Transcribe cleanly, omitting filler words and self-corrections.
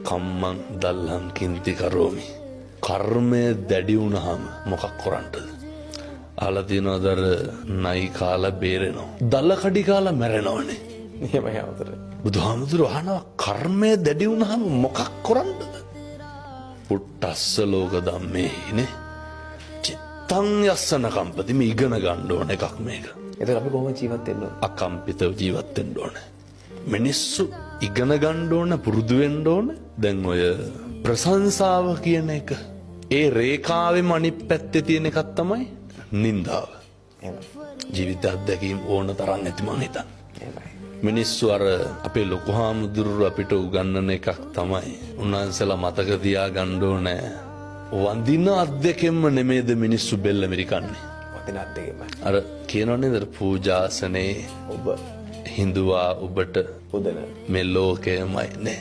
කම්මං දල්ලං කින්ති කරෝමි. කර්මය දැඩි වුණාම මොකක් කරන්නද? අහලා තියෙනවද අර නයි කාලා බේරෙනවා. දල කඩි කාලා මැරෙනවනේ. එහෙමයි හවුදරේ. බුදුහාමුදුරුවෝ අහනවා කර්මය දැඩි වුණාම මොකක් කරන්නද? පුට්ටස්ස ලෝක ධම්මේනේ. චිත්තං යස්සන කම්පති මේ ඉගෙන ගන්න ඕන එකක් මේක. එතකොට අපි කොහොමද ජීවත් වෙන්න ඕන? අකම්පිතව ජීවත් වෙන්න ඕන. මිනිස්සු ඉගෙන ගන්න ඕන පුරුදු වෙන්න ඕන. දැන් ඔය ප්‍රශංසාව කියන එක ඒ රේඛාවෙම අනිත් පැත්තේ තියෙන එකක් තමයි නින්දාව. එහෙමයි. ජීවිත අත්දැකීම් ඕන තරම් ඇති මං හිතන්නේ. එහෙමයි. මිනිස්සු අර අපේ ලොකු හාමුදුරුවෝ අපිට උගන්වන එකක් තමයි උන්වහන්සේලා මතක තියාගන්න ඕනේ වඳින අත්දැකීම්ම නෙමෙයිද මිනිස්සු බෙල්ල මිරිකන්නේ. වදින අත්දැකීමයි. අර කියනවනේ දර පූජාසනේ ඔබ හිඳුවා ඔබට පුදන මේ ලෝකයමයි නේ.